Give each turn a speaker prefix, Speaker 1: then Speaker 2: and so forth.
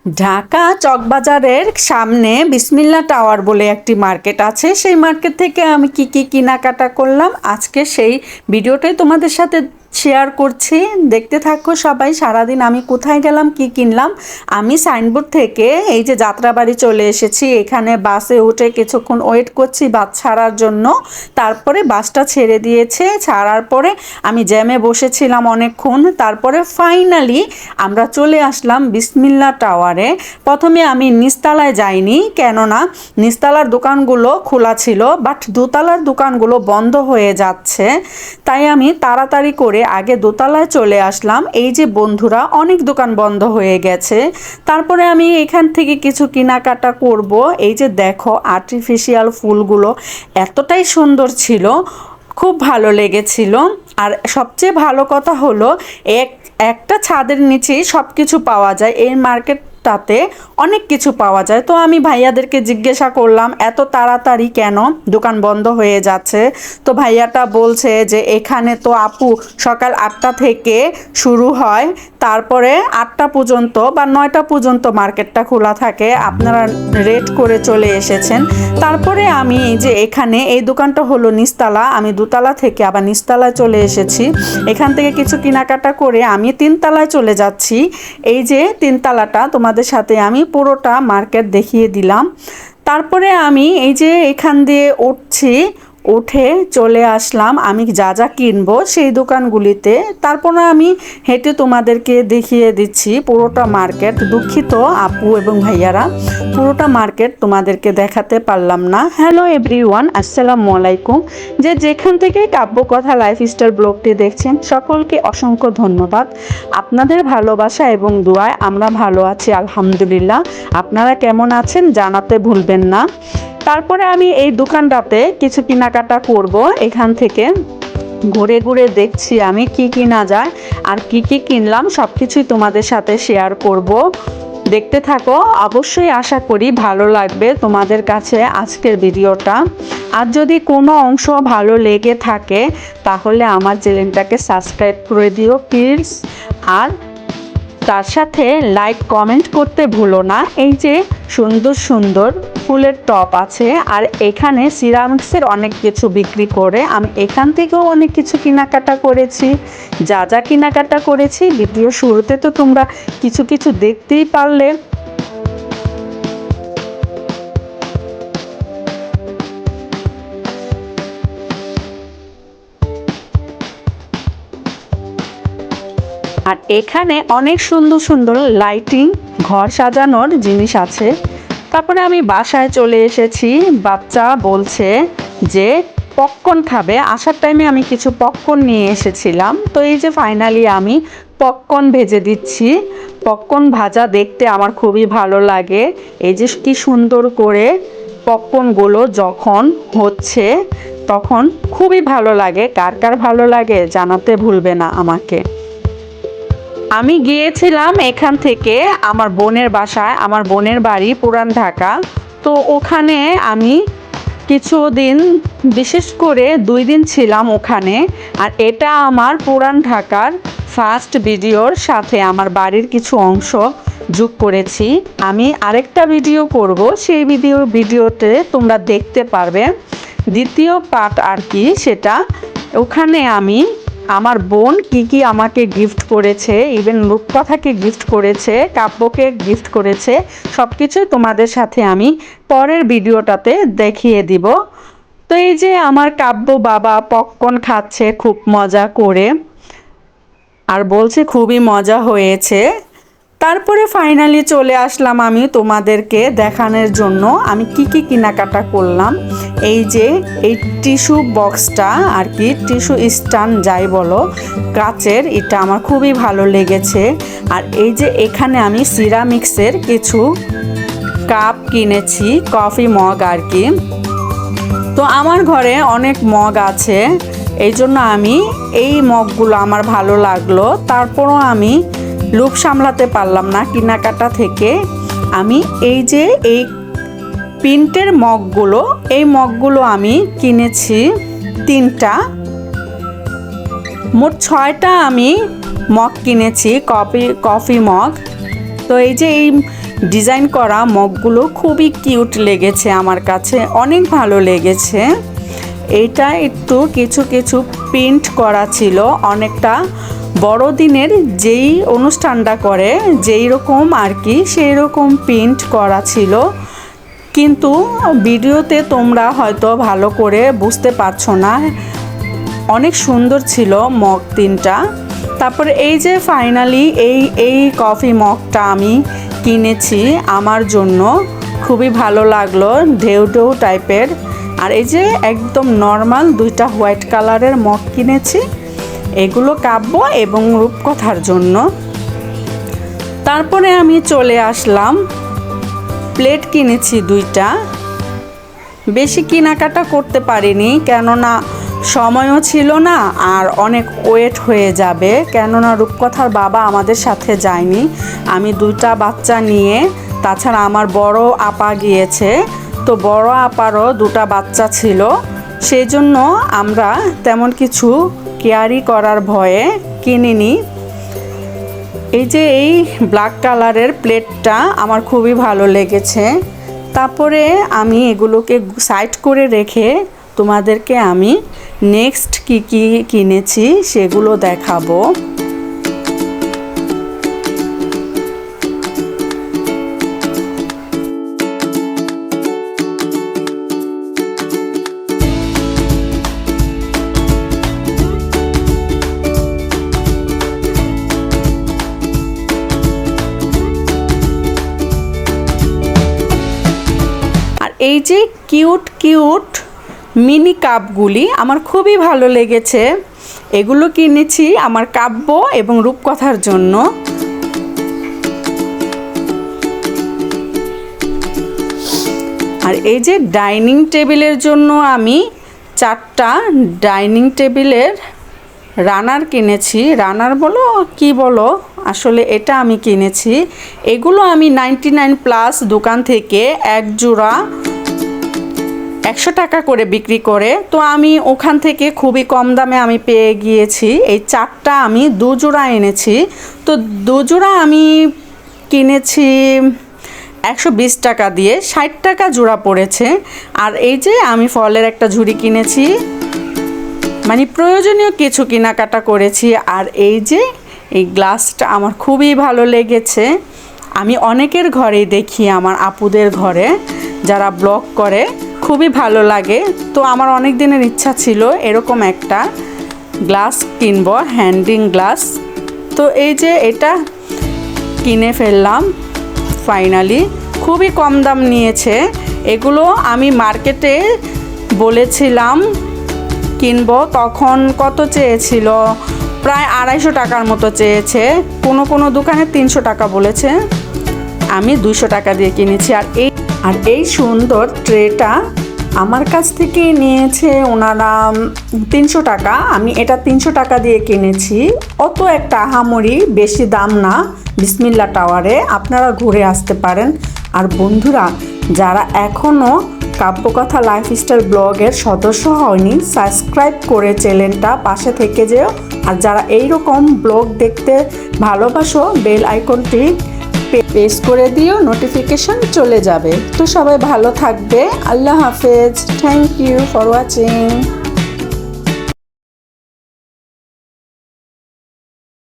Speaker 1: ঢাকা চকবাজারের সামনে বিসমিল্লা টাওয়ার বলে একটি মার্কেট আছে। সেই মার্কেট থেকে আমি কি কি কেনাকাটা করলাম আজকে সেই ভিডিওটাই তোমাদের সাথে শেয়ার করছি। দেখতে থাকো সবাই। সারাদিন আমি কোথায় গেলাম, কি কিনলাম। আমি সাইনবোর্ড থেকে এই যে যাত্রাবাড়ি চলে এসেছি। এখানে বাসে উঠে কিছুক্ষণ ওয়েট করছি বাস ছাড়ার জন্য। তারপরে বাসটা ছেড়ে দিয়েছে। ছাড়ার পরে আমি জ্যামে বসেছিলাম অনেকক্ষণ। তারপরে ফাইনালি আমরা চলে আসলাম বিসমিল্লা টাওয়ারে। প্রথমে আমি নিচতলায় যাইনি, কেননা নিচতলার দোকানগুলো খোলা ছিল, বাট দোতলার দোকানগুলো বন্ধ হয়ে যাচ্ছে। তাই আমি তাড়াতাড়ি করে আগে দোতলায় চলে আসলাম। এই যে বন্ধুরা, অনেক দোকান বন্ধ হয়ে গেছে। তারপরে আমি এখান থেকে কিছু কেনাকাটা করব। এই যে দেখো আর্টিফিশিয়াল ফুলগুলো এতটাই সুন্দর ছিল, খুব ভালো লেগেছিল। আর সবচেয়ে ভালো কথা হলো একটা ছাদের নিচেই সব কিছু পাওয়া যায়। এই মার্কেটটাতে অনেক কিছু পাওয়া যায়। তো আমি ভাইয়াদেরকে জিজ্ঞাসা করলাম এত তাড়াতাড়ি কেন দোকান বন্ধ হয়ে যাচ্ছে। তো ভাইয়াটা বলছে যে এখানে তো আপু সকাল 8টা থেকে শুরু হয়, তারপরে 8টা পর্যন্ত বা 9টা পর্যন্ত মার্কেটটা খোলা থাকে। আপনারা রেট করে চলে এসেছেন। তারপরে আমি এই যে এখানে এই দোকানটা হলো নিচতলা, আমি দোতলা থেকে আবার নিচতলায় চলে এসেছি। এখান থেকে কিছু কেনাকাটা করে আমি 3তলায় চলে যাচ্ছি। এই যে 3তলাটা তোমাদের সাথে আমি পুরোটা মার্কেট দেখিয়ে দিলাম। তারপরে আমি এই যে এখান দিয়ে উঠছি, উঠে চলে আসলাম আমি যা যা কিনবো সেই দোকানগুলিতে। তারপর আমি হেঁটে তোমাদেরকে দেখিয়ে দিচ্ছি পুরোটা মার্কেট। দুঃখিত আপু এবং ভাইয়ারা, পুরোটা মার্কেট তোমাদেরকে দেখাতে পারলাম না। হ্যালো এভরিওয়ান, আসসালামু আলাইকুম। যে যেখান থেকে কাব্যকথা লাইফস্টাইল ব্লগটি দেখছেন সকলকে অসংখ্য ধন্যবাদ। আপনাদের ভালোবাসা এবং দোয়ায় আমরা ভালো আছি আলহামদুলিল্লাহ। আপনারা কেমন আছেন জানাতে ভুলবেন না। তারপরে আমি এই দোকানটাতে কিছু কেনাকাটা করব। এখান থেকে ঘুরে ঘুরে দেখছি আমি কি কিনা যায় আর কি কি কিনলাম সব কিছুই তোমাদের সাথে শেয়ার করব। দেখতে থাকো, অবশ্যই আশা করি ভালো লাগবে তোমাদের কাছে আজকের ভিডিওটা। আর যদি কোনো অংশ ভালো লেগে থাকে তাহলে আমার চ্যানেলটাকে সাবস্ক্রাইব করে দিও প্লিজ। আর তার সাথে লাইক কমেন্ট করতে ভুলো না। এই যে সুন্দর সুন্দর ফুলের টপ আছে, আর এখানে সিরামিক্সের অনেক কিছু বিক্রি করে। আমি এখান থেকেও অনেক কিছু কেনাকাটা করেছি। যা যা কেনাকাটা করেছি ভিডিও শুরুতে তো তোমরা কিছু কিছু দেখতেই পারলে। আর এখানে অনেক সুন্দর সুন্দর লাইটিং ঘর সাজানোর জিনিস আছে। তারপরে আমি বাসায় চলে এসেছি। বাচ্চা বলছে যে পপকর্ন খাবে। আসার টাইমে আমি কিছু পপকর্ন নিয়ে এসেছিলাম। তো এই যে ফাইনালি আমি পপকর্ন ভেজে দিচ্ছি। পপকর্ন ভাজা দেখতে আমার খুবই ভালো লাগে। এই যে কি সুন্দর করে পপকর্নগুলো যখন হচ্ছে তখন খুবই ভালো লাগে। কার কার ভালো লাগে জানাতে ভুলবে না আমাকে। আমি গিয়েছিলাম এখান থেকে আমার বোনের বাসায়। আমার বোনের বাড়ি পুরান ঢাকা। তো ওখানে আমি কিছুদিন, বিশেষ করে 2 দিন ছিলাম ওখানে। আর এটা আমার পুরান ঢাকার ফার্স্ট ভিডিওর সাথে আমার বাড়ির কিছু অংশ যোগ করেছি। আমি আরেকটা ভিডিও করব, সেই ভিডিওতে তোমরা দেখতে পারবে দ্বিতীয় পার্ট আর কি সেটা। ওখানে আমি আমার বোন কি কি আমাকে গিফট করেছে, ইভেন রূপকথাকে গিফট করেছে, কাব্যকে গিফট করেছে, সব কিছুই তোমাদের সাথে আমি পরের ভিডিওটাতে দেখিয়ে দিব। তো এই যে আমার কাব্য বাবা পপকর্ন খাচ্ছে খুব মজা করে, আর বলছে খুবই মজা হয়েছে। তারপরে ফাইনালি চলে আসলাম আমি তোমাদেরকে দেখানোর জন্য আমি কি কি কেনাকাটা করলাম। এই যে এই টিস্যু বক্সটা আর কি, টিস্যু স্ট্যান্ড যাই বলো, কাচের, এটা আমার খুবই ভালো লেগেছে। আর এই যে এখানে আমি সিরামিক্সের কিছু কাপ কিনেছি, কফি মগ আর কি। তো আমার ঘরে অনেক মগ আছে, এই জন্য আমি এই মগগুলো আমার ভালো লাগলো। তারপরও আমি লোভ সামলাতে পারলাম না কেনাকাটা থেকে। আমি এই যে এই প্রিন্টের মগগুলো, এই মগগুলো আমি কিনেছি 3টা, মোট 6টা আমি মগ কিনেছি, কফি মগ। তো এই যে এই ডিজাইন করা মগগুলো খুবই কিউট লেগেছে আমার কাছে, অনেক ভালো লেগেছে। এইটা একটু কিছু কিছু প্রিন্ট করা ছিল, অনেকটা বড়দিনের যেই অনুষ্ঠানটা করে যেই রকম আর কি সেই রকম প্রিন্ট করা ছিল, কিন্তু ভিডিওতে তোমরা হয়তো ভালো করে বুঝতে পারছো না। অনেক সুন্দর ছিল মগ তিনটা। তারপরে এই যে ফাইনালি এই কফি মগটা আমি কিনেছি আমার জন্য, খুবই ভালো লাগলো, ঢেউ ঢেউ টাইপের। আর এই যে একদম নর্মাল দুইটা হোয়াইট কালারের মগ কিনেছি, এগুলো কাব্য এবং রূপকথার জন্য। তারপরে আমি চলে আসলাম, প্লেট কিনেছি দুইটা। বেশি কেনাকাটা করতে পারিনি, কেননা সময়ও ছিল না আর অনেক ওয়েট হয়ে যাবে, কেননা রূপকথার বাবা আমাদের সাথে যায়নি। আমি দুইটা বাচ্চা নিয়ে, তাছাড়া আমার বড় আপা গিয়েছে, তো বড় আপারও দুটা বাচ্চা ছিল, সেই জন্য আমরা তেমন কিছু ক্যারি করার ভয়ে কিনিনি। এই যে এই ব্ল্যাক কালারের প্লেটটা আমার খুবই ভালো লেগেছে। তারপরে আমি এগুলোকে সাইড করে রেখে তোমাদেরকে আমি নেক্সট কি কি কিনেছি সেগুলো দেখাবো। এই যে কিউট কিউট মিনি কাপগুলি আমার খুবই ভালো লেগেছে, এগুলো কিনেছি আমার কাব্য এবং রূপকথার জন্য। আর এই যে ডাইনিং টেবিলের জন্য আমি 4টা ডাইনিং টেবিলের রানার কিনেছি, রানার বলো কি বলো, আসলে এটা আমি কিনেছি। এগুলো আমি 99+ দোকান থেকে এক জোড়া 100 টাকা করে বিক্রি করে, তো আমি ওখান থেকে খুবই কম দামে আমি পেয়ে গিয়েছি। এই 4টা আমি 2 জোড়া এনেছি, তো 2 জোড়া আমি কিনেছি 120 টাকা দিয়ে, 60 টাকা জোড়া পড়েছে। আর এই যে আমি ফলের একটা ঝুড়ি কিনেছি, মানে প্রয়োজনীয় কিছু কেনাকাটা করেছি। আর এই যে এই গ্লাসটা আমার খুবই ভালো লেগেছে, আমি অনেকের ঘরেই দেখি, আমার আপুদের ঘরে যারা ব্লগ করে, খুবই ভালো লাগে। তো আমার অনেক দিনের ইচ্ছা ছিল এরকম একটা গ্লাস কিনবো, হ্যান্ডিং গ্লাস। তো এই যে এটা কিনে ফেললাম ফাইনালি, খুবই কম দাম নিয়েছে। এগুলো আমি মার্কেটে বলেছিলাম কিনবো, তখন কত চেয়েছিল, প্রায় 250 টাকার মতো চেয়েছে, কোনো কোনো দোকানে 300 টাকা বলেছে, আমি 200 টাকা দিয়ে কিনেছি। আর এই সুন্দর ট্রেটা আমার কাছ থেকে নিয়েছে ওনারা 300 টাকা, আমি এটা 300 টাকা দিয়ে কিনেছি। অত একটা আহামরি বেশি দাম না বিসমিল্লা টাওয়ারে, আপনারা ঘুরে আসতে পারেন। আর বন্ধুরা, যারা এখনও কাব্যকথা লাইফস্টাইল ব্লগের সদস্য হয়নি, সাবস্ক্রাইব করে চ্যানেলটা পাশে থেকে যেও। আর যারা এইরকম ব্লগ দেখতে ভালোবাসো, বেল আইকনটি প্রেস করে দিও, নোটিফিকেশন চলে যাবে। তো সবাই ভালো থাকবে, আল্লাহ হাফেজ, থ্যাংক ইউ ফর ওয়াচিং।